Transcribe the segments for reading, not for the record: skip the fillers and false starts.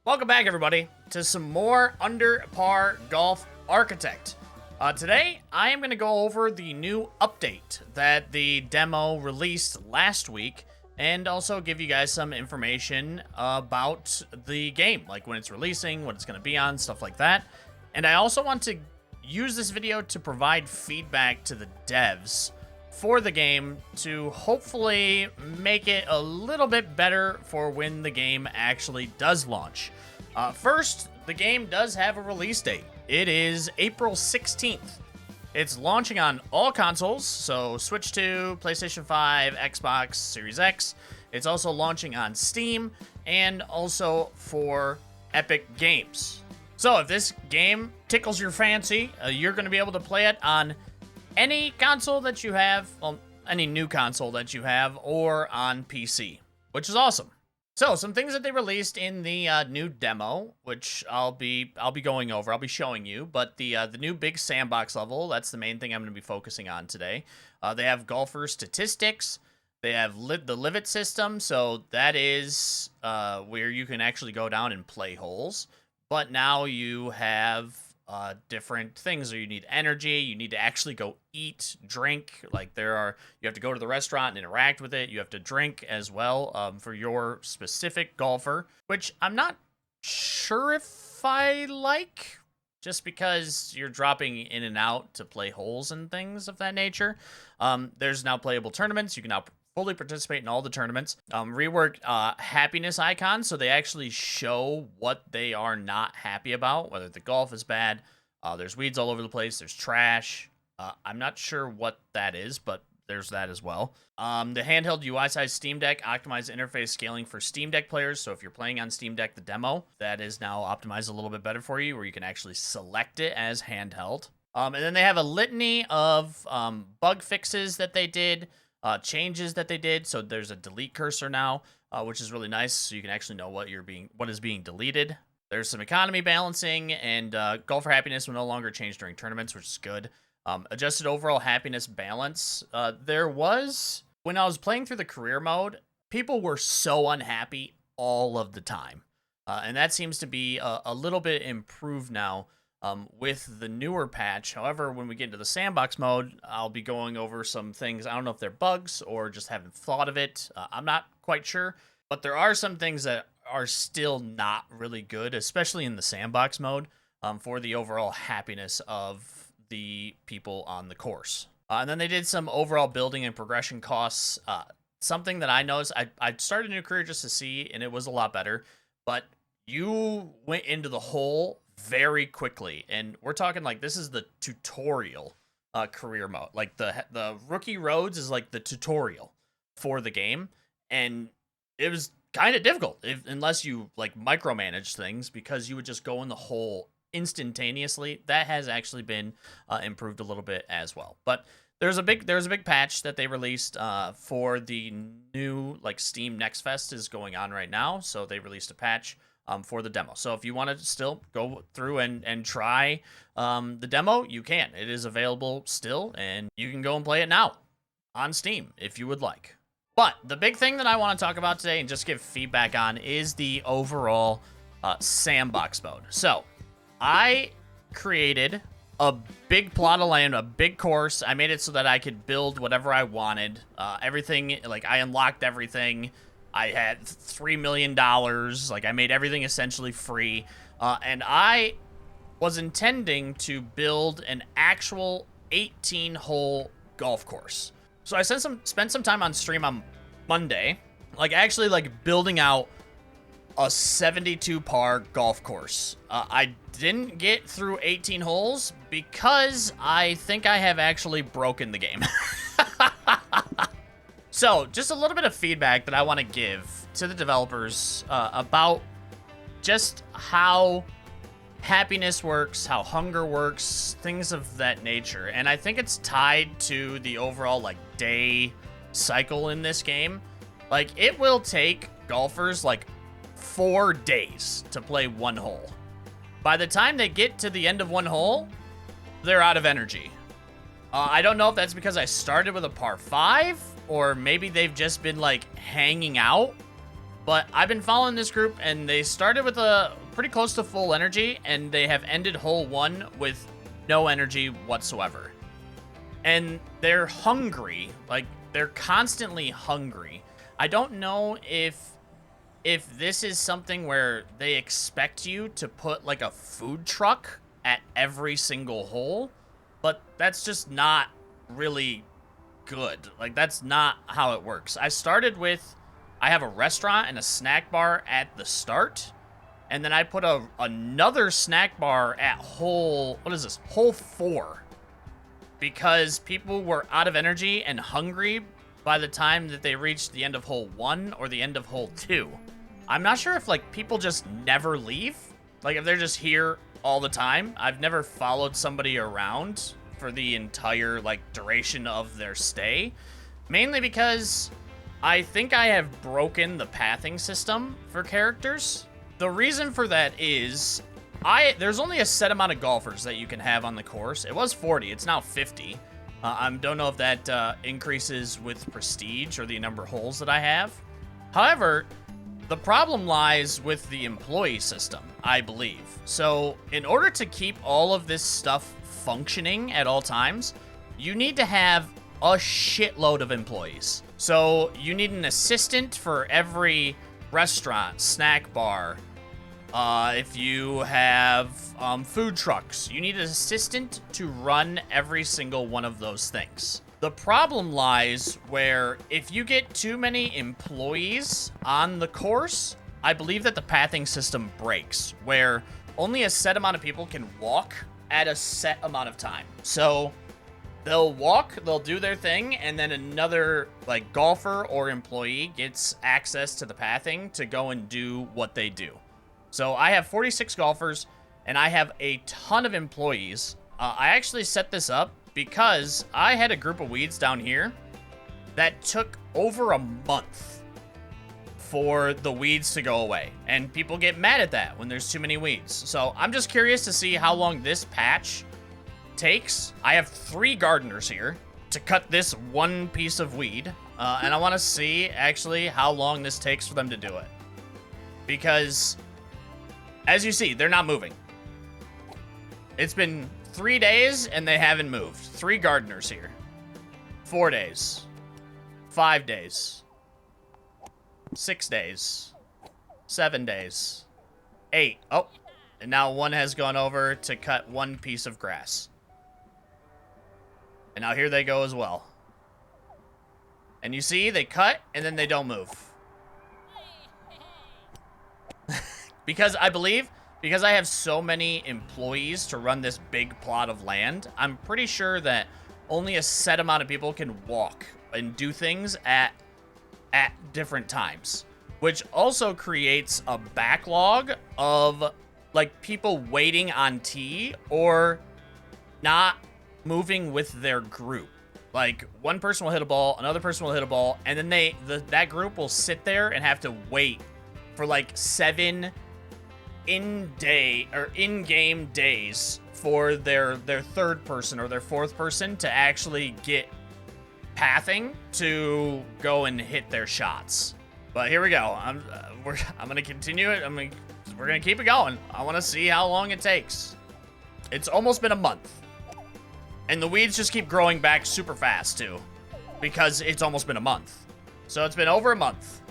Welcome back, everybody, to some more Under Par Golf Architect. Today, I am going to go over the new update that the demo released last week, and also give you guys some information about the game, like when it's releasing, what it's going to be on, stuff like that. And I also want to use this video to provide feedback to the devs for the game to hopefully make it a little bit better for when the game actually does launch. First, the game does have a release date. It is April 16th. It's launching on all consoles, so Switch 2, PlayStation 5, Xbox Series X. It's also launching on Steam and also for Epic Games. So if this game tickles your fancy, you're going to be able to play it on any console that you have, well, any new console that you have, or on PC, which is awesome. So, some things that they released in the new demo, which I'll be going over, I'll be showing you, but the new big sandbox level, that's the main thing I'm going to be focusing on today. They have golfer statistics, they have the Livet system, so that is where you can actually go down and play holes, but now you have different things. So you need energy, you need to actually go eat, drink, like you have to go to the restaurant and interact with it, you have to drink as well for your specific golfer, which I'm not sure if I like, just because you're dropping in and out to play holes and things of that nature. There's now playable tournaments. You can now fully participate in all the tournaments. Reworked happiness icons, so they actually show what they are not happy about, whether the golf is bad, there's weeds all over the place, there's trash. I'm not sure what that is, but there's that as well. The handheld UI size Steam Deck optimized interface scaling for Steam Deck players, so if you're playing on Steam Deck, the demo, that is now optimized a little bit better for you, where you can actually select it as handheld. And then they have a litany of bug fixes that they did, changes that they did. So there's a delete cursor now, which is really nice, so you can actually know what is being deleted. There's some economy balancing, and golfer happiness will no longer change during tournaments, which is good. Adjusted overall happiness balance. There was, when I was playing through the career mode, people were so unhappy all of the time, and that seems to be a little bit improved now with the newer patch. However, when we get into the sandbox mode, I'll be going over some things. I don't know if they're bugs or just haven't thought of it. I'm not quite sure, but there are some things that are still not really good, especially in the sandbox mode, for the overall happiness of the people on the course. And then they did some overall building and progression costs. Something that I noticed, I started a new career just to see, and it was a lot better, but you went into the hole very quickly, and we're talking like this is the tutorial career mode. Like the rookie roads is like the tutorial for the game, and it was kind of difficult unless you like micromanage things, because you would just go in the hole instantaneously. That has actually been improved a little bit as well. But there's a big patch that they released for the new, like, Steam Next Fest is going on right now, so they released a patch for the demo. So if you want to still go through and try the demo, you can. It is available still, and you can go and play it now on Steam if you would like. But the big thing that I want to talk about today and just give feedback on is the overall sandbox mode. So I created a big plot of land, a big course. I made it so that I could build whatever I wanted. Everything, like, I unlocked everything. I had $3 million. Like, I made everything essentially free. And I was intending to build an actual 18-hole golf course. So I spent some time on stream on Monday, like, actually, like, building out a 72 par golf course. I didn't get through 18 holes because I think I have actually broken the game. So, just a little bit of feedback that I want to give to the developers about just how happiness works, how hunger works, things of that nature. And I think it's tied to the overall, like, day cycle in this game. Like, it will take golfers, like, 4 days to play one hole. By the time they get to the end of one hole, they're out of energy. I don't know if that's because I started with a par 5, or maybe they've just been, like, hanging out But I've been following this group, and they started with a pretty close to full energy, and they have ended hole 1 with no energy whatsoever. And they're hungry. Like, they're constantly hungry. I don't know if this is something where they expect you to put, like, a food truck at every single hole, but that's just not really good. Like, that's not how it works. I have a restaurant and a snack bar at the start, and then I put another snack bar at hole 4, because people were out of energy and hungry by the time that they reached the end of hole 1 or the end of hole 2. I'm not sure if, like, people just never leave, like, if they're just here all the time. I've never followed somebody around for the entire, like, duration of their stay, mainly because I think I have broken the pathing system for characters. The reason for that is there's only a set amount of golfers that you can have on the course. It was 40, it's now 50. I don't know if that increases with prestige or the number of holes that I have. However, the problem lies with the employee system, I believe. So in order to keep all of this stuff functioning at all times, you need to have a shitload of employees. So you need an assistant for every restaurant, snack bar. If you have food trucks, you need an assistant to run every single one of those things. The problem lies where if you get too many employees on the course, I believe that the pathing system breaks, where only a set amount of people can walk at a set amount of time. So they'll walk, they'll do their thing, and then another, like, golfer or employee gets access to the pathing to go and do what they do. So I have 46 golfers, and I have a ton of employees. I actually set this up because I had a group of weeds down here that took over a month for the weeds to go away. And people get mad at that when there's too many weeds. So I'm just curious to see how long this patch takes. I have 3 gardeners here to cut this one piece of weed. And I want to see actually how long this takes for them to do it. Because, as you see, they're not moving. It's been 3 days and they haven't moved. 3 gardeners here. 4 days. 5 days. 6 days. 7 days. 8. Oh, and now one has gone over to cut one piece of grass. And now here they go as well. And you see, they cut and then they don't move. Because I have so many employees to run this big plot of land, I'm pretty sure that only a set amount of people can walk and do things at different times, which also creates a backlog of, like, people waiting on tee or not moving with their group. Like, one person will hit a ball, another person will hit a ball, and then that group will sit there and have to wait for, like, 7 in-game days for their third person or their fourth person to actually get pathing to go and hit their shots. But here we go. I'm gonna continue it. We're gonna keep it going. I want to see how long it takes. It's almost been a month, and the weeds just keep growing back super fast too, because it's almost been a month. So it's been over a month.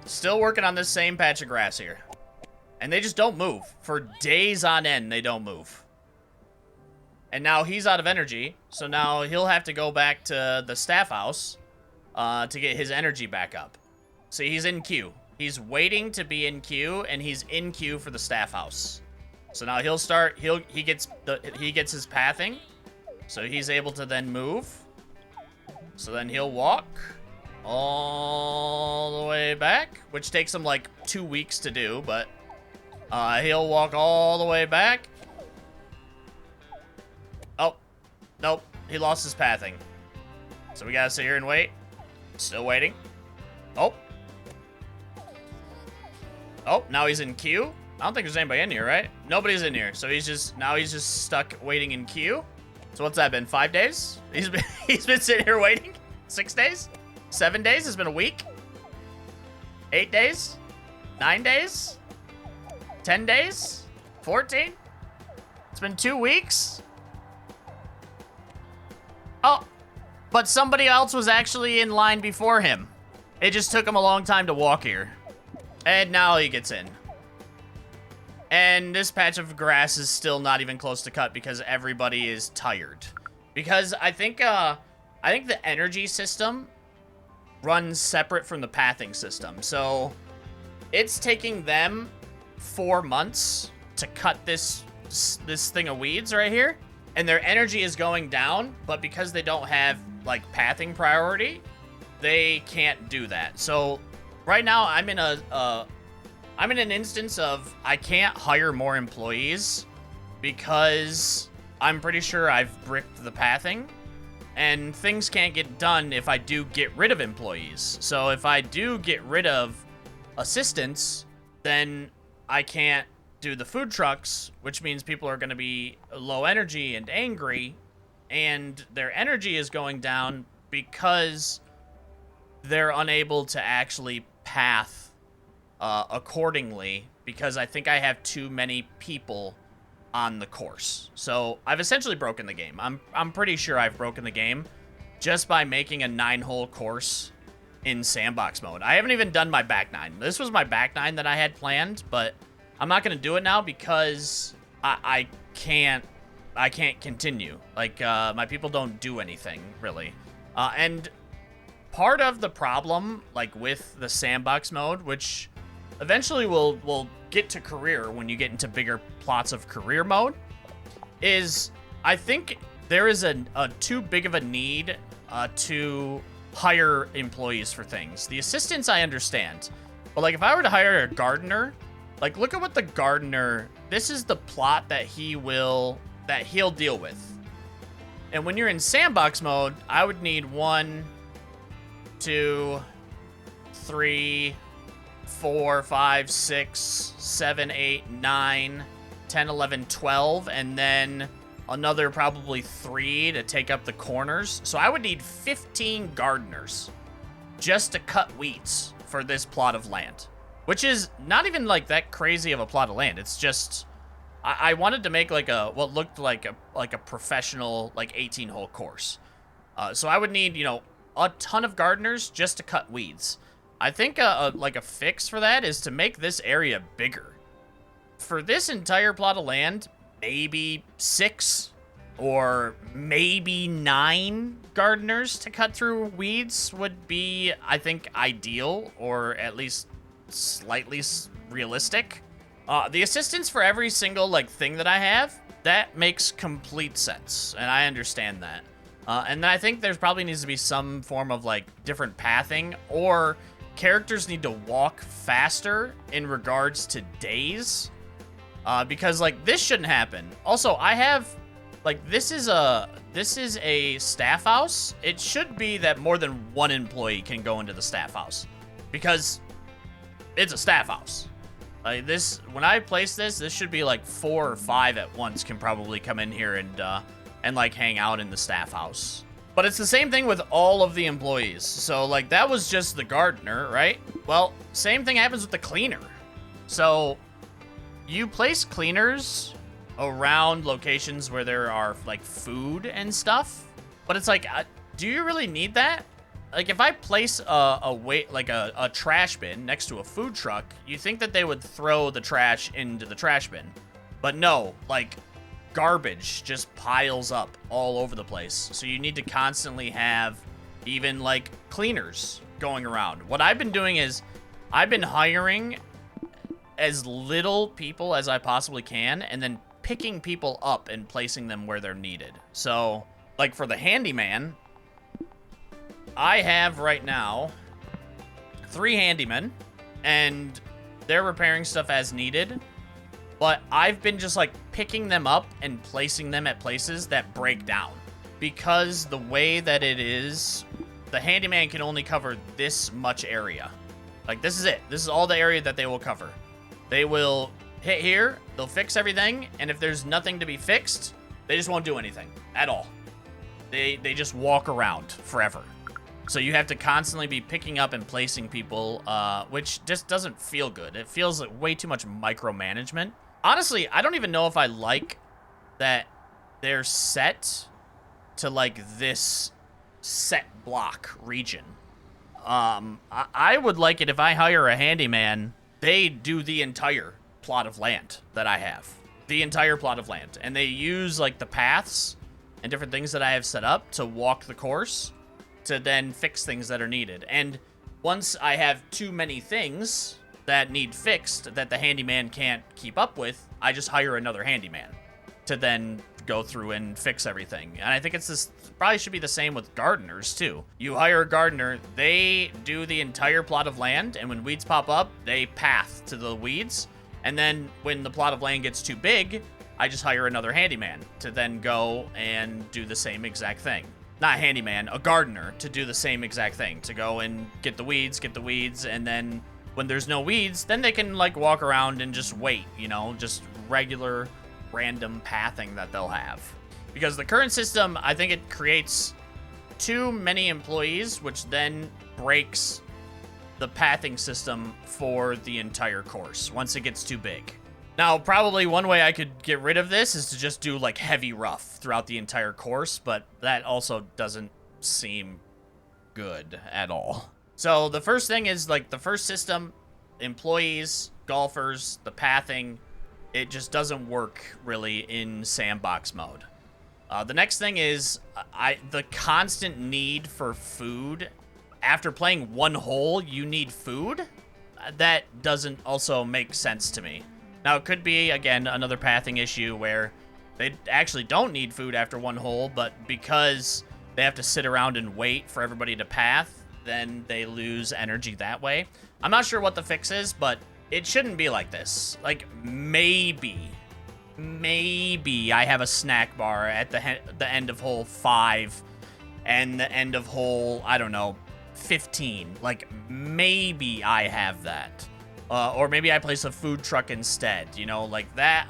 Still working on this same patch of grass here. And they just don't move. For days on end, they don't move. And now he's out of energy, so now he'll have to go back to the staff house to get his energy back up. See, he's in queue. He's waiting to be in queue, and he's in queue for the staff house. So now he gets his pathing, so he's able to then move. So then he'll walk all the way back, which takes him like 2 weeks to do, but he'll walk all the way back. Oh, nope, he lost his pathing. So we gotta sit here and wait. Still waiting. Oh, now he's in queue. I don't think there's anybody in here, right? Nobody's in here, so he's just stuck waiting in queue. So what's that been? 5 days? He's been sitting here waiting. 6 days? 7 days? It's been a week. 8 days? 9 days? 10 days? 14? It's been 2 weeks? Oh, but somebody else was actually in line before him. It just took him a long time to walk here. And now he gets in. And this patch of grass is still not even close to cut because everybody is tired. Because I think the energy system runs separate from the pathing system. So it's taking them 4 months to cut this thing of weeds right here. And their energy is going down, but because they don't have like pathing priority, they can't do that. So right now I'm in an instance of I can't hire more employees because I'm pretty sure I've bricked the pathing, and things can't get done if I do get rid of employees. So if I do get rid of assistants, then I can't do the food trucks, which means people are going to be low energy and angry, and their energy is going down because they're unable to actually path accordingly, because I think I have too many people on the course. So I've essentially broken the game. I'm pretty sure I've broken the game just by making a 9-hole course in Sandbox mode. I haven't even done my back 9. This was my back 9 that I had planned, but I'm not going to do it now because I can't continue. Like, my people don't do anything, really. And part of the problem, like, with the Sandbox mode, which eventually we'll get to career when you get into bigger plots of career mode, is I think there is a too big of a need to hire employees for things. The assistants I understand, but like if I were to hire a gardener, like look at what the gardener, this is the plot that he'll deal with. And when you're in Sandbox mode, I would need 1, 2, 3, 4, 5, 6, 7, 8, 9, 10, 11, 12, and then another probably 3 to take up the corners. So I would need 15 gardeners just to cut weeds for this plot of land, which is not even like that crazy of a plot of land. It's just I wanted to make like what looked like a professional like 18-hole course. So I would need, you know, a ton of gardeners just to cut weeds. I think like a fix for that is to make this area bigger. For this entire plot of land, maybe 6 or maybe 9 gardeners to cut through weeds would be, I think, ideal, or at least slightly realistic. The assistance for every single like thing that I have, that makes complete sense, and I understand that. And then I think there's probably needs to be some form of like different pathing, or characters need to walk faster in regards to days. Because like this shouldn't happen. Also, I have like this is a staff house. It should be that more than 1 employee can go into the staff house because it's a staff house. Like this, when I place this should be like 4 or 5 at once can probably come in here and like hang out in the staff house. But it's the same thing with all of the employees. So like that was just the gardener, right? Well, same thing happens with the cleaner. So you place cleaners around locations where there are like food and stuff, but it's like, do you really need that? Like if I place a trash bin next to a food truck, you think that they would throw the trash into the trash bin, but no, like garbage just piles up all over the place. So you need to constantly have even like cleaners going around. What I've been doing is I've been hiring as little people as I possibly can, and then picking people up and placing them where they're needed. So, like for the handyman, I have right now 3 handymen, and they're repairing stuff as needed, but I've been just like picking them up and placing them at places that break down. Because the way that it is, the handyman can only cover this much area. Like this is it. This is all the area that they will cover. They will hit here, they'll fix everything, and if there's nothing to be fixed, they just won't do anything at all. They just walk around forever. So you have to constantly be picking up and placing people, which just doesn't feel good. It feels like way too much micromanagement. Honestly, I don't even know if I like that they're set to, like, this set block region. I would like it if I hire a handyman, they do the entire plot of land that I have. The entire plot of land. And they use, like, the paths and different things that I have set up to walk the course to then fix things that are needed. And once I have too many things that need fixed that the handyman can't keep up with, I just hire another handyman to then go through and fix everything. And I think it's this probably should be the same with gardeners too. You hire a gardener, they do the entire plot of land, and when weeds pop up, they path to the weeds. And then when the plot of land gets too big, I just hire another handyman to then go and do the same exact thing. Not handyman, a gardener to do the same exact thing, to go and get the weeds, and then when there's no weeds, then they can, like, walk around and just wait, you know, just regular random pathing that they'll have. Because the current system, I think it creates too many employees, which then breaks the pathing system for the entire course once it gets too big. Now, probably one way I could get rid of this is to just do, like, heavy rough throughout the entire course, but that also doesn't seem good at all. So the first thing is, like, the first system, employees, golfers, the pathing, it just doesn't work really in sandbox mode. The next thing is the constant need for food. After playing one hole, you need food? That doesn't also make sense to me. Now, it could be, again, another pathing issue where they actually don't need food after one hole, but because they have to sit around and wait for everybody to path, then they lose energy that way. I'm not sure what the fix is, but it shouldn't be like this. Like, maybe I have a snack bar at the end of hole 5 and the end of hole, I don't know, 15. Like, maybe I have that. Or maybe I place a food truck instead, you know, like that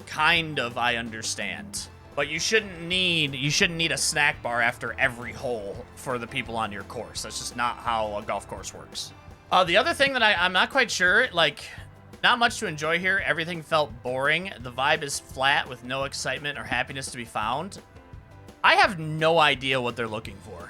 kind of I understand. But you shouldn't need a snack bar after every hole for the people on your course. That's just not how a golf course works. The other thing that I'm not quite sure, like, not much to enjoy here. Everything felt boring. The vibe is flat with no excitement or happiness to be found. I have no idea what they're looking for.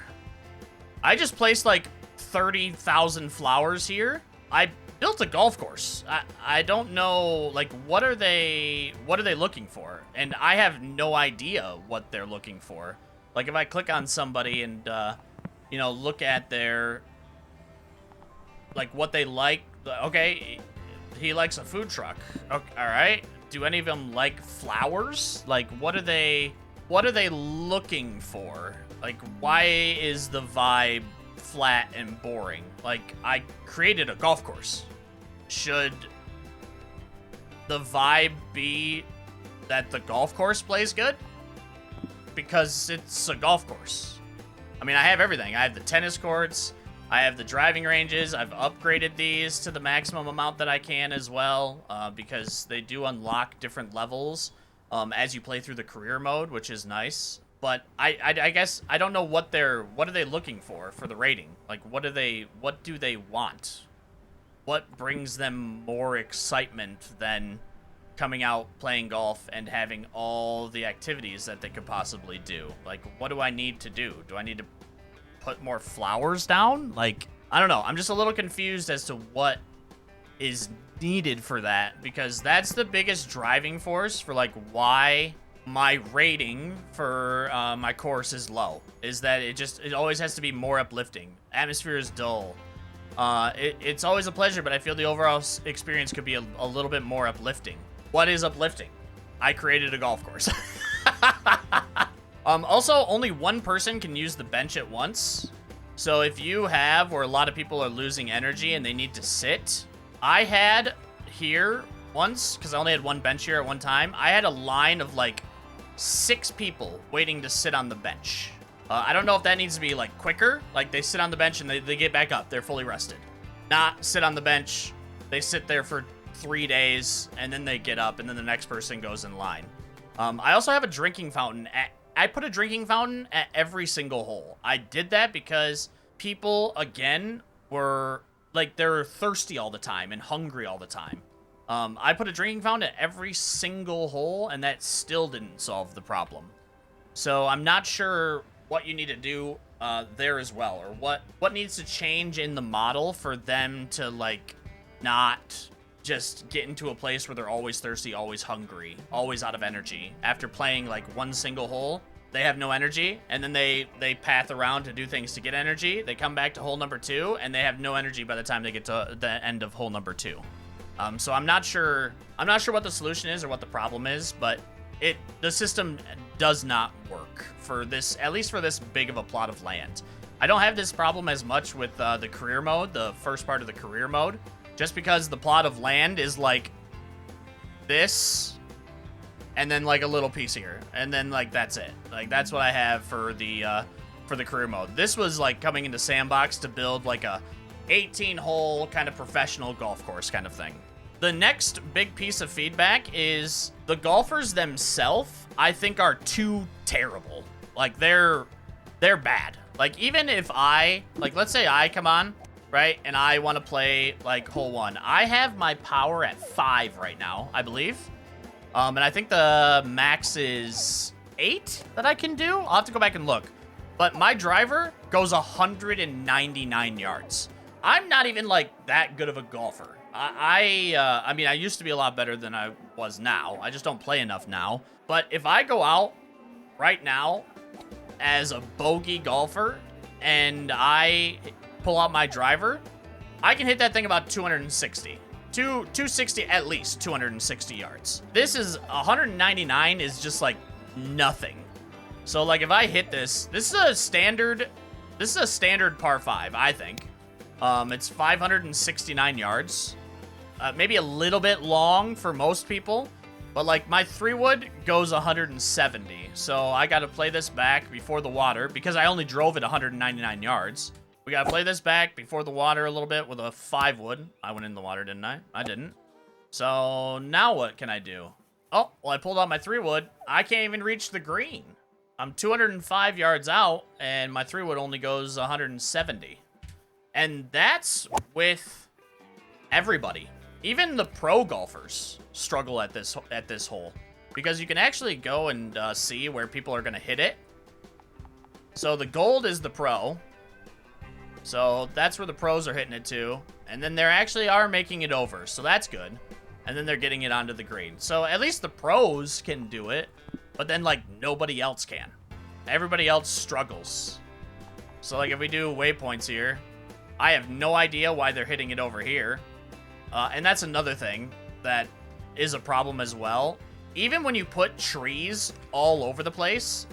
I just placed like 30,000 flowers here. I built a golf course. I don't know, like, what are they looking for? And I have no idea what they're looking for. Like, if I click on somebody and, you know, look at their, like, what they like. Okay, he likes a food truck. Okay, all right. Do any of them like flowers? Like, what are they looking for? Like, why is the vibe flat and boring? Like, I created a golf course. Should the vibe be that the golf course plays good? Because it's a golf course. I mean, I have everything. I have the tennis courts. I have the driving ranges. I've upgraded these to the maximum amount that I can as well, because they do unlock different levels as you play through the career mode, which is nice. But I guess I don't know what are they looking for the rating? Like, what do they want? What brings them more excitement than coming out, playing golf, and having all the activities that they could possibly do? Like, what do I need to do? Do I need to put more flowers down? Like, I don't know. I'm just a little confused as to what is needed for that, because that's the biggest driving force for, like, why my rating for my course is low, is that it always has to be more uplifting. Atmosphere is dull. It's always a pleasure, but I feel the overall experience could be a little bit more uplifting. What is uplifting? I created a golf course. Also, only one person can use the bench at once. So if you have where a lot of people are losing energy and they need to sit, I had here once, because I only had one bench here at one time, I had a line of like 6 people waiting to sit on the bench. I don't know if that needs to be like quicker, like they sit on the bench and they get back up, they're fully rested. Not sit on the bench, they sit there for 3 days and then they get up and then the next person goes in line. I also have a drinking fountain I put a drinking fountain at every single hole. I did that because people, again, were, like, they're thirsty all the time and hungry all the time. I put a drinking fountain at every single hole, and that still didn't solve the problem. So I'm not sure what you need to do there as well, or what needs to change in the model for them to, like, not just get into a place where they're always thirsty, always hungry, always out of energy. After playing, like, one single hole, they have no energy, and then they path around to do things to get energy. They come back to hole number 2, and they have no energy by the time they get to the end of hole number 2. So I'm not sure what the solution is or what the problem is, but the system does not work for this, at least for this big of a plot of land. I don't have this problem as much with the career mode, the first part of the career mode, just because the plot of land is like this, and then like a little piece here, and then like that's it. Like that's what I have for the career mode. This was like coming into Sandbox to build like a 18-hole kind of professional golf course kind of thing. The next big piece of feedback is the golfers themselves, I think, are too terrible. Like, they're bad. Like, even if let's say I come on, right, and I want to play, like, hole 1. I have my power at 5 right now, I believe. And I think the max is 8 that I can do. I'll have to go back and look. But my driver goes 199 yards. I'm not even, like, that good of a golfer. I mean, I used to be a lot better than I was now. I just don't play enough now. But if I go out right now as a bogey golfer and I pull out my driver, I can hit that thing about 260. 260 at least, 260 yards. This is 199 is just like nothing. So like if I hit this is a standard par 5, I think. It's 569 yards. Maybe a little bit long for most people, but like my 3-wood goes 170. So I got to play this back before the water because I only drove it 199 yards. We got to play this back before the water a little bit with a 5-wood. I went in the water, didn't I? I didn't. So now what can I do? Oh, well, I pulled out my 3-wood. I can't even reach the green. I'm 205 yards out, and my 3-wood only goes 170. And that's with everybody. Even the pro golfers struggle at this hole because you can actually go and see where people are going to hit it. So the gold is the pro. So that's where the pros are hitting it to. And then they actually are making it over. So that's good. And then they're getting it onto the green. So at least the pros can do it. But then, like, nobody else can. Everybody else struggles. So, like, if we do waypoints here, I have no idea why they're hitting it over here. And that's another thing that is a problem as well. Even when you put trees all over the place,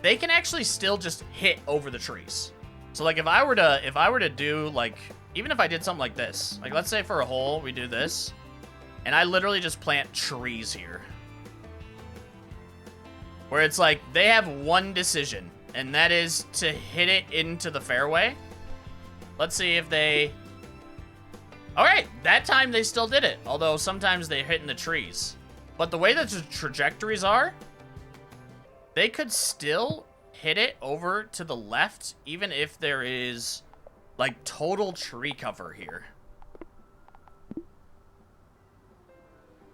they can actually still just hit over the trees. So like if I were to do like, even if I did something like this, like let's say for a hole, we do this, and I literally just plant trees here. Where it's like, they have one decision, and that is to hit it into the fairway. Let's see if they... Alright, that time they still did it. Although sometimes they hit in the trees. But the way that the trajectories are, they could still hit it over to the left, even if there is, like, total tree cover here.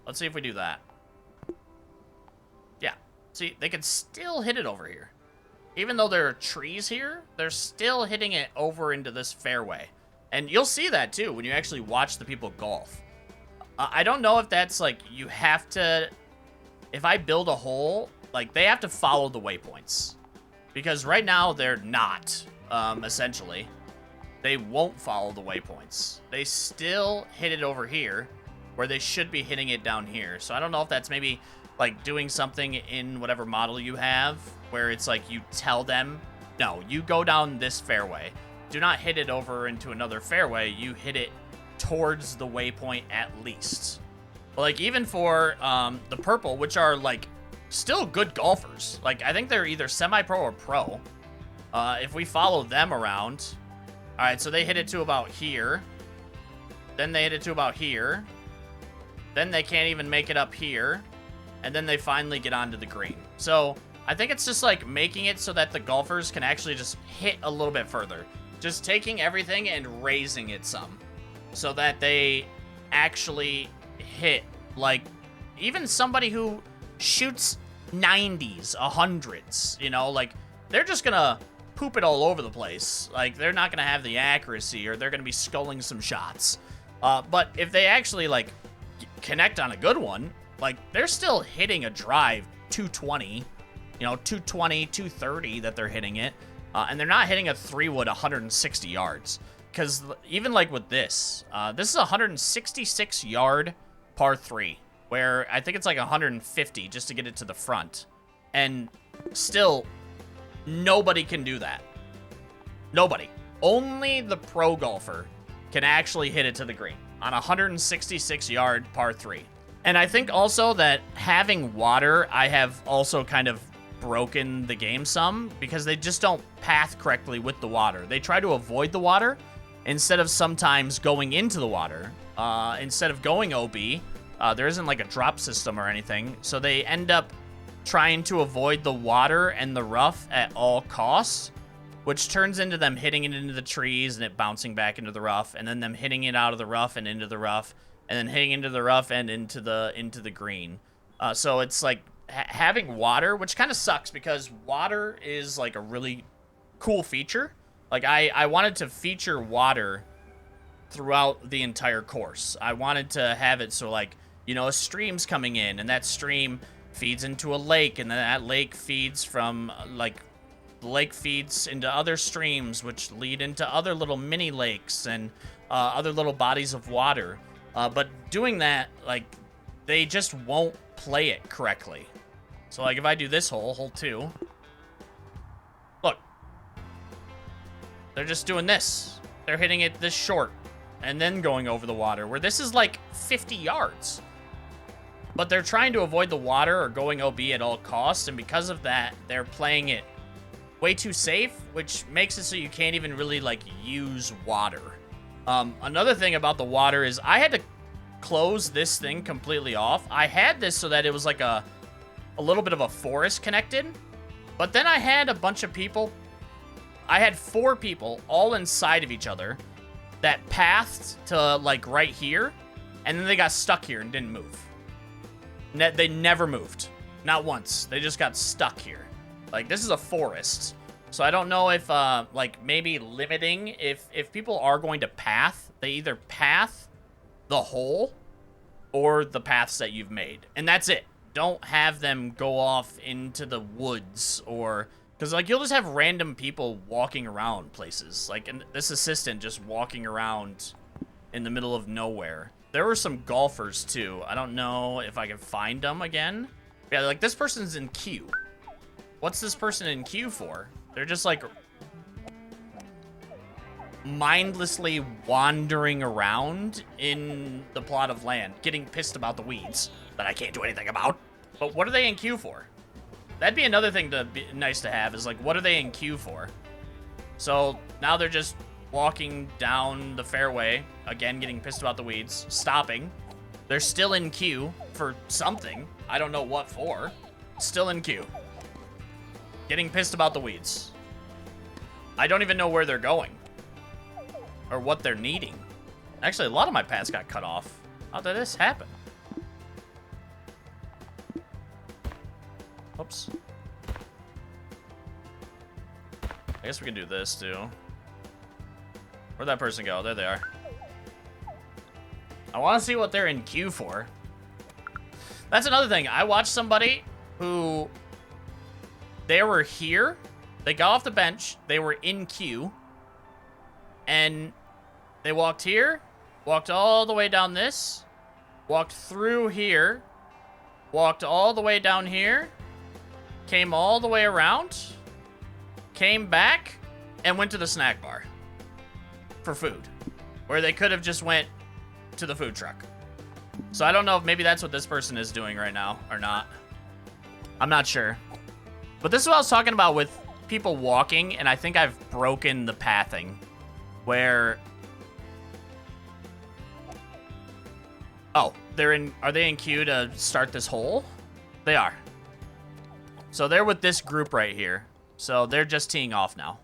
Let's see if we do that. Yeah. See, they could still hit it over here. Even though there are trees here, they're still hitting it over into this fairway. And you'll see that, too, when you actually watch the people golf. I don't know if that's, like, you have to... If I build a hole, like, they have to follow the waypoints. Because right now, they're not, essentially. They won't follow the waypoints. They still hit it over here, where they should be hitting it down here. So I don't know if that's maybe, like, doing something in whatever model you have, where it's like you tell them, no, you go down this fairway. Do not hit it over into another fairway. You hit it towards the waypoint at least. But like even for the purple, which are like still good golfers. Like I think they're either semi-pro or pro. If we follow them around. All right, so they hit it to about here. Then they hit it to about here. Then they can't even make it up here. And then they finally get onto the green. So I think it's just like making it so that the golfers can actually just hit a little bit further. Just taking everything and raising it some so that they actually hit, like, even somebody who shoots 90s, 100s, you know, like, they're just gonna poop it all over the place. Like, they're not gonna have the accuracy, or they're gonna be sculling some shots. But if they actually, like, connect on a good one, like, they're still hitting a drive 220, you know, 220, 230 that they're hitting it. And they're not hitting a 3-wood 160 yards. Because even like with this is a 166-yard par 3, where I think it's like 150 just to get it to the front. And still, nobody can do that. Nobody. Only the pro golfer can actually hit it to the green on a 166-yard par 3. And I think also that having water, I have also kind of broken the game some, because they just don't path correctly with the water. They try to avoid the water instead of sometimes going into the water. Instead of going OB, there isn't like a drop system or anything, so they end up trying to avoid the water and the rough at all costs, which turns into them hitting it into the trees and it bouncing back into the rough, and then them hitting it out of the rough and into the rough, and then hitting into the rough and into the green. So it's like having water, which kind of sucks because water is like a really cool feature. Like I wanted to feature water throughout the entire course. I wanted to have it so, like, you know, a stream's coming in, and that stream feeds into a lake, and then that lake feeds from, like, the lake feeds into other streams, which lead into other little mini lakes and other little bodies of water. But doing that, like, they just won't play it correctly. So, like, if I do this hole 2, look. They're just doing this. They're hitting it this short and then going over the water, where this is like 50 yards. But they're trying to avoid the water or going OB at all costs, and because of that, they're playing it way too safe, which makes it so you can't even really, like, use water. Another thing about the water is I had to close this thing completely off. I had this so that it was like a little bit of a forest connected, but then I had a bunch of people. I had 4 people all inside of each other that pathed to, like, right here, and then they got stuck here and didn't move. They never moved. Not once. They just got stuck here. Like, this is a forest. So I don't know if, like, maybe limiting, if people are going to path, they either path the hole or the paths that you've made. And that's it. Don't have them go off into the woods, or, because, like, you'll just have random people walking around places. Like, and this assistant just walking around in the middle of nowhere. There were some golfers, too. I don't know if I can find them again. Yeah, like, this person's in queue. What's this person in queue for? They're just, like, mindlessly wandering around in the plot of land, getting pissed about the weeds that I can't do anything about. But what are they in queue for? That'd be another thing to be nice to have, is, like, what are they in queue for? So now they're just walking down the fairway, again, getting pissed about the weeds, stopping. They're still in queue for something. I don't know what for. Still in queue. Getting pissed about the weeds. I don't even know where they're going. Or what they're needing. Actually, a lot of my paths got cut off. How did this happen? Oops. I guess we can do this, too. Where'd that person go? There they are. I want to see what they're in queue for. That's another thing. I watched somebody who... They were here. They got off the bench. They were in queue. And they walked here. Walked all the way down this. Walked through here. Walked all the way down here. Came all the way around. Came back. And went to the snack bar. For food. Where they could have just went to the food truck. So I don't know if maybe that's what this person is doing right now or not. I'm not sure. But this is what I was talking about with people walking, and I think I've broken the pathing. Where... Oh, are they in queue to start this hole? They are. So they're with this group right here. So they're just teeing off now.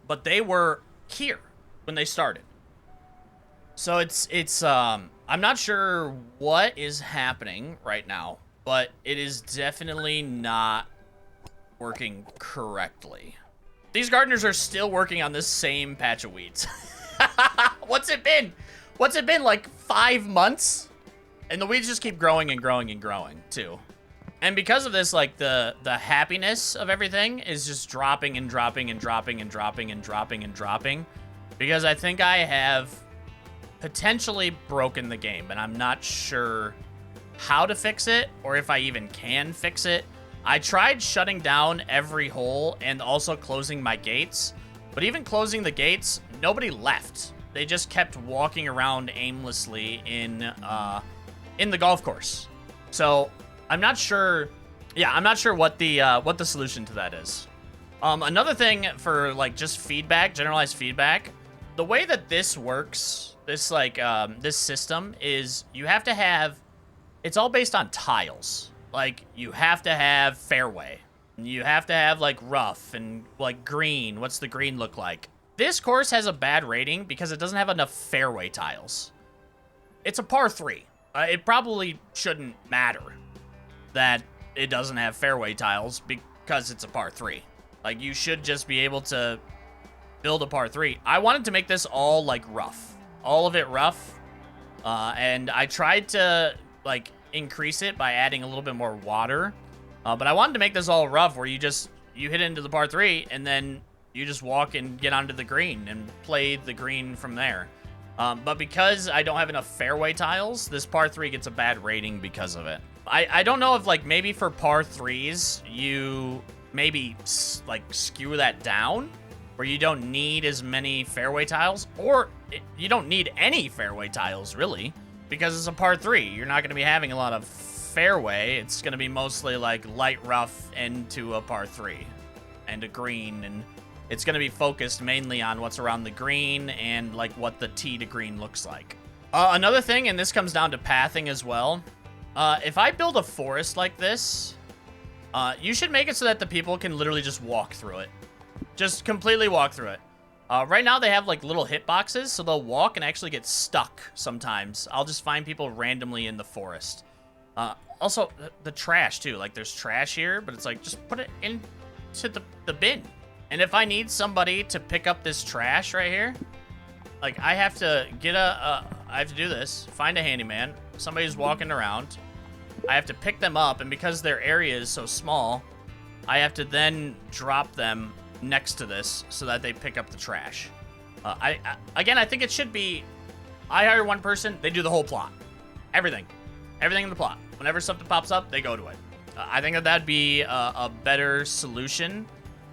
But they were here when they started. So I'm not sure what is happening right now, but it is definitely not working correctly. These gardeners are still working on this same patch of weeds. What's it been? What's it been, like 5 months? And the weeds just keep growing and growing and growing, too. And because of this, like, the happiness of everything is just dropping and dropping and dropping and dropping and dropping and dropping. Because I think I have potentially broken the game, and I'm not sure how to fix it or if I even can fix it. I tried shutting down every hole and also closing my gates, but even closing the gates, nobody left. They just kept walking around aimlessly in the golf course. So I'm not sure. Yeah, I'm not sure what the solution to that is. Another thing for like just feedback, generalized feedback, the way that this works, this this system is you have to have. It's all based on tiles. Like, you have to have fairway. You have to have, like, rough and, like, green. What's the green look like? This course has a bad rating because it doesn't have enough fairway tiles. It's a par 3. It probably shouldn't matter that it doesn't have fairway tiles because it's a par 3. Like, you should just be able to build a par 3. I wanted to make this all, like, rough. All of it rough. And I tried to, like, increase it by adding a little bit more water. But I wanted to make this all rough where you hit into the par 3 and then you just walk and get onto the green and play the green from there. But because I don't have enough fairway tiles, this par 3 gets a bad rating because of it. I don't know if, like, maybe for par 3s, you maybe, like, skew that down where you don't need as many fairway tiles, or you don't need any fairway tiles, really. Because it's a par 3, you're not going to be having a lot of fairway. It's going to be mostly like light rough into a par 3 and a green. And it's going to be focused mainly on what's around the green and like what the tee to green looks like. Another thing, and this comes down to pathing as well. If I build a forest like this, you should make it so that the people can literally just walk through it. Just completely walk through it. Right now they have like little hitboxes, so they'll walk and actually get stuck sometimes. I'll just find people randomly in the forest. Also, the trash too. Like, there's trash here, but it's like, just put it into the bin. And if I need somebody to pick up this trash right here, like, I have to get I have to do this. Find a handyman. Somebody's walking around. I have to pick them up, and because their area is so small, I have to then drop them next to this so that they pick up the trash. Again, I think it should be, I hire one person, they do the whole plot. Everything in the plot. Whenever something pops up, they go to it. I think that'd be a better solution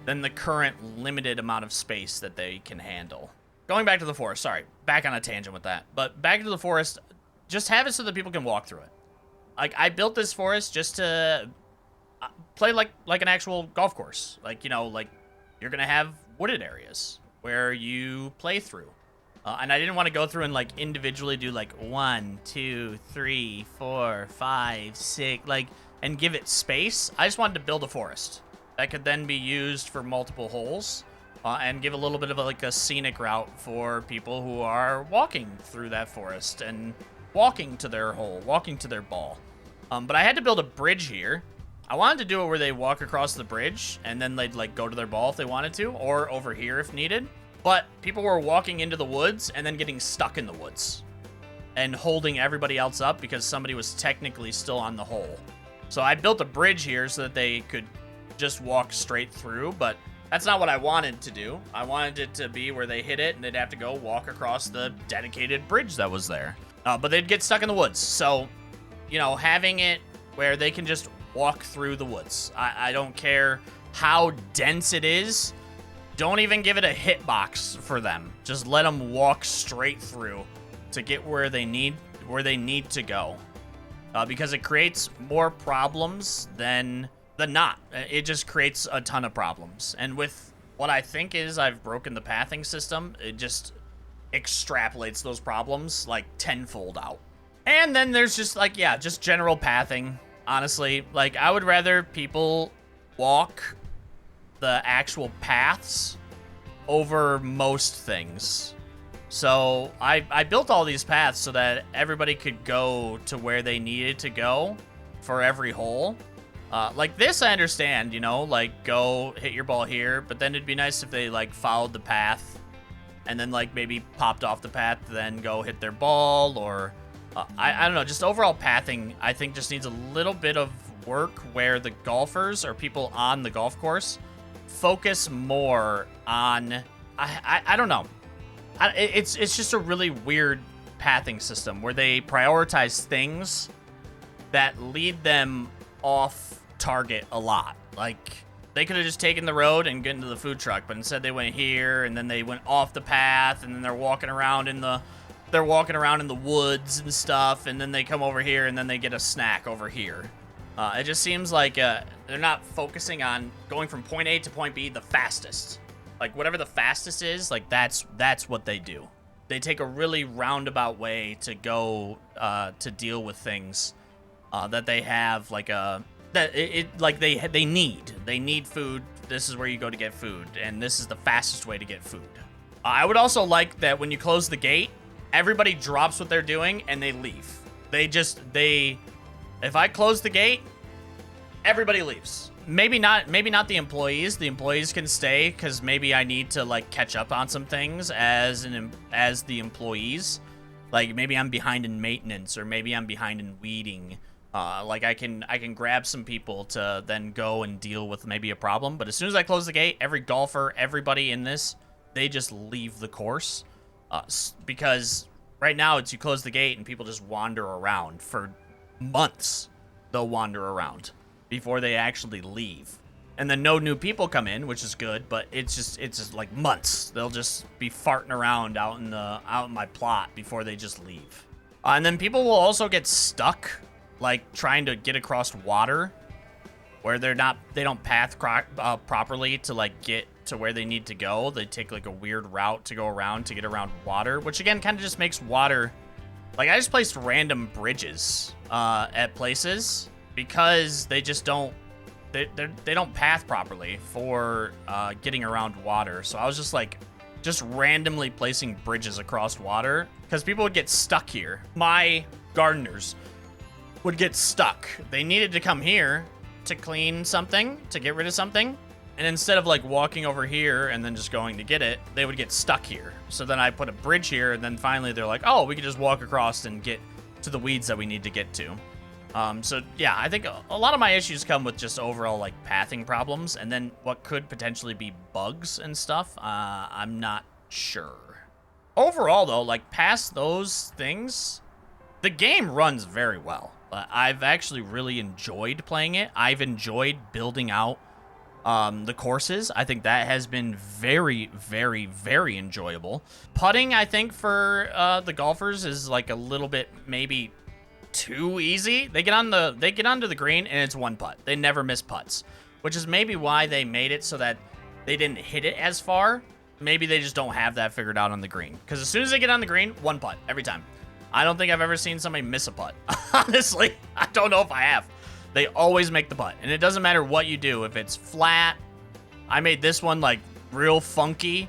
than the current limited amount of space that they can handle. Going back to the forest, sorry, back on a tangent with that, but back to the forest, just have it so that people can walk through it. Like, I built this forest just to play like an actual golf course. Like, you know, like, you're going to have wooded areas where you play through. And I didn't want to go through and, like, individually do, like, 1, 2, 3, 4, 5, 6, like, and give it space. I just wanted to build a forest that could then be used for multiple holes and give a little bit of, like, a scenic route for people who are walking through that forest and walking to their hole, walking to their ball. But I had to build a bridge here. I wanted to do it where they walk across the bridge and then they'd, like, go to their ball if they wanted to, or over here if needed. But people were walking into the woods and then getting stuck in the woods and holding everybody else up because somebody was technically still on the hole. So I built a bridge here so that they could just walk straight through, but that's not what I wanted to do. I wanted it to be where they hit it and they'd have to go walk across the dedicated bridge that was there. But they'd get stuck in the woods. So, you know, having it where they can just walk through the woods. I don't care how dense it is. Don't even give it a hitbox for them. Just let them walk straight through to get where they need to go. Because it creates more problems than not. It just creates a ton of problems. And with what I think is I've broken the pathing system, it just extrapolates those problems like tenfold out. And then there's just like, yeah, just general pathing. Honestly, like I would rather people walk the actual paths over most things. So I built all these paths so that everybody could go to where they needed to go for every hole. Like this, I understand, you know, like go hit your ball here, but then it'd be nice if they like followed the path and then like maybe popped off the path, then go hit their ball, or I don't know, just overall pathing, I think just needs a little bit of work where the golfers or people on the golf course focus more on, I don't know. It's just a really weird pathing system where they prioritize things that lead them off target a lot. Like they could have just taken the road and get into the food truck, but instead they went here and then they went off the path and then they're walking around in the woods and stuff, and then they come over here and then they get a snack over here. It just seems like they're not focusing on going from point A to point B the fastest. Like whatever the fastest is, like that's what they do. They take a really roundabout way to go to deal with things that they have like they need food. This is where you go to get food, and this is the fastest way to get food. I would also like that when you close the gate, everybody drops what they're doing and they leave. If I close the gate, everybody leaves. Maybe not the employees. The employees can stay because maybe I need to like catch up on some things as the employees. Like maybe I'm behind in maintenance, or maybe I'm behind in weeding. Like I can grab some people to then go and deal with maybe a problem. But as soon as I close the gate, every golfer, everybody in this, they just leave the course. Because right now it's you close the gate and people just wander around for months. They'll wander around before they actually leave, and then no new people come in, which is good. But it's just like months. They'll just be farting around out in my plot before they just leave. And then people will also get stuck, like trying to get across water, where they don't path properly to like get to where they need to go. They take like a weird route to go around to get around water, which again kind of just makes water. Like I just placed random bridges at places because they just don't they don't path properly for getting around water. So I was just randomly placing bridges across water because people would get stuck here. My gardeners would get stuck. They needed to come here to clean something, to get rid of something. And instead of like walking over here and then just going to get it, they would get stuck here. So then I put a bridge here, and then finally they're like, oh, we could just walk across and get to the weeds that we need to get to. So yeah, I think a lot of my issues come with just overall like pathing problems, and then what could potentially be bugs and stuff. I'm not sure. Overall though, like past those things, the game runs very well. I've actually really enjoyed playing it. I've enjoyed building out the courses. I think that has been very, very, very enjoyable. Putting, I think, for the golfers is like a little bit maybe too easy. They get onto the green and it's one putt. They never miss putts, which is maybe why they made it so that they didn't hit it as far. Maybe they just don't have that figured out on the green. Because as soon as they get on the green, one putt every time. I don't think I've ever seen somebody miss a putt. Honestly, I don't know if I have. They always make the putt, and it doesn't matter what you do. If it's flat, I made this one like real funky,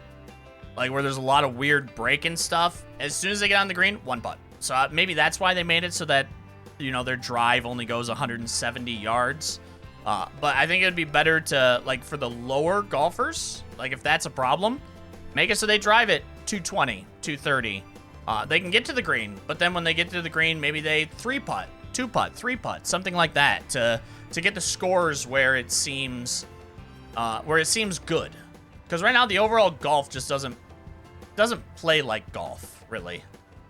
like where there's a lot of weird break and stuff. As soon as they get on the green, one putt. So maybe that's why they made it so that, you know, their drive only goes 170 yards. But I think it would be better to, like, for the lower golfers, like if that's a problem, make it so they drive it 220, 230. They can get to the green, but then when they get to the green, maybe they 3-putt, 2-putt, 3-putt, something like that to get the scores where it seems good. Because right now the overall golf just doesn't play like golf really.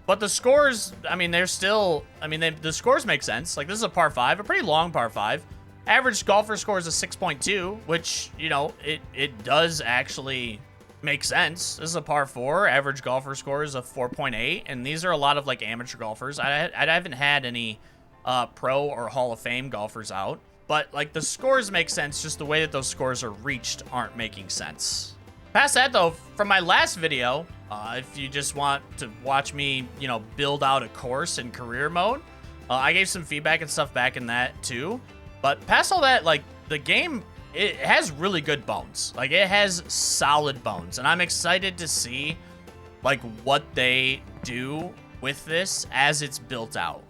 But the scores, I mean, the scores make sense. Like this is a par 5, a pretty long par 5. Average golfer score is a 6.2, which, you know, it does actually make sense. This is a par 4. Average golfer score is a 4.8, and these are a lot of like amateur golfers. I haven't had any pro or Hall of Fame golfers out, but like the scores make sense. Just the way that those scores are reached aren't making sense. Past that though, from my last video, If you just want to watch me, you know, build out a course in career mode, I gave some feedback and stuff back in that too. But past all that, like, the game, it has really good bones. Like, it has solid bones. And I'm excited to see, like, what they do with this as it's built out.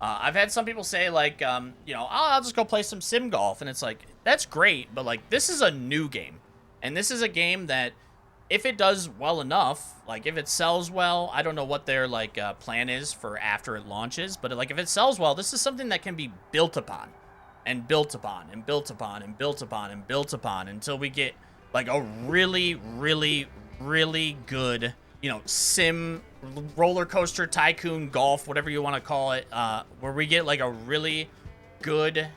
I've had some people say, like, you know, oh, I'll just go play some sim golf. And it's like, that's great. But, like, this is a new game. And this is a game that, if it does well enough, like, if it sells well, I don't know what their, like, plan is for after it launches. But, like, if it sells well, this is something that can be built upon. And built upon, and built upon, and built upon, and built upon, until we get, like, a really, really, really good, you know, sim, roller coaster, tycoon, golf, whatever you want to call it, where we get, like, a really good,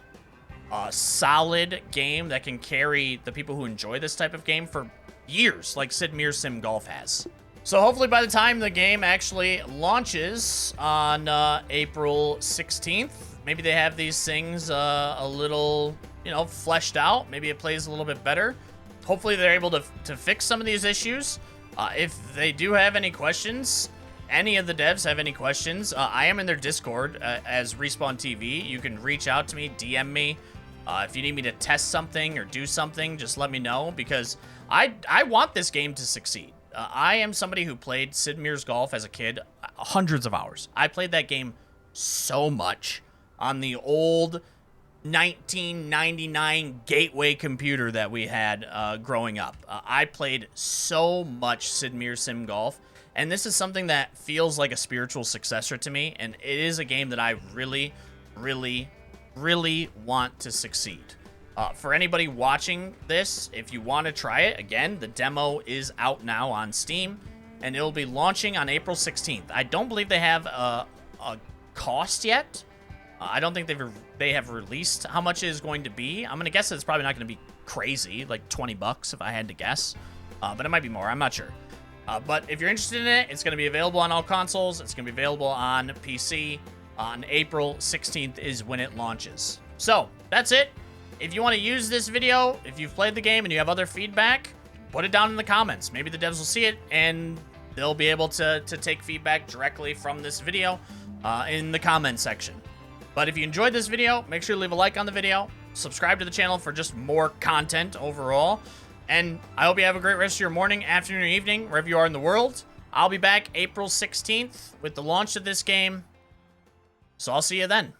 solid game that can carry the people who enjoy this type of game for years, like Sid Meier's Sim Golf has. So hopefully by the time the game actually launches on April 16th, maybe they have these things a little, you know, fleshed out. Maybe it plays a little bit better. Hopefully they're able to fix some of these issues. If they do have any questions, any of the devs have any questions, I am in their Discord as Respawn TV. You can reach out to me, DM me. If you need me to test something or do something, just let me know, because I want this game to succeed. I am somebody who played Sid Meier's Golf as a kid, hundreds of hours. I played that game so much on the old 1999 Gateway computer that we had growing up. I played so much Sid Meier's Sim Golf, and this is something that feels like a spiritual successor to me, and it is a game that I really, really, really want to succeed. For anybody watching this, if you want to try it, again, the demo is out now on Steam, and it'll be launching on April 16th. I don't believe they have a cost yet. I don't think they have released how much it is going to be. I'm going to guess that it's probably not going to be crazy, like 20 bucks if I had to guess. But it might be more. I'm not sure. But if you're interested in it, it's going to be available on all consoles. It's going to be available on PC. On April 16th is when it launches. So, that's it. If you want to use this video, if you've played the game and you have other feedback, put it down in the comments. Maybe the devs will see it and they'll be able to take feedback directly from this video in the comment section. But if you enjoyed this video, make sure to leave a like on the video, subscribe to the channel for just more content overall, and I hope you have a great rest of your morning, afternoon, or evening, wherever you are in the world. I'll be back April 16th with the launch of this game, so I'll see you then.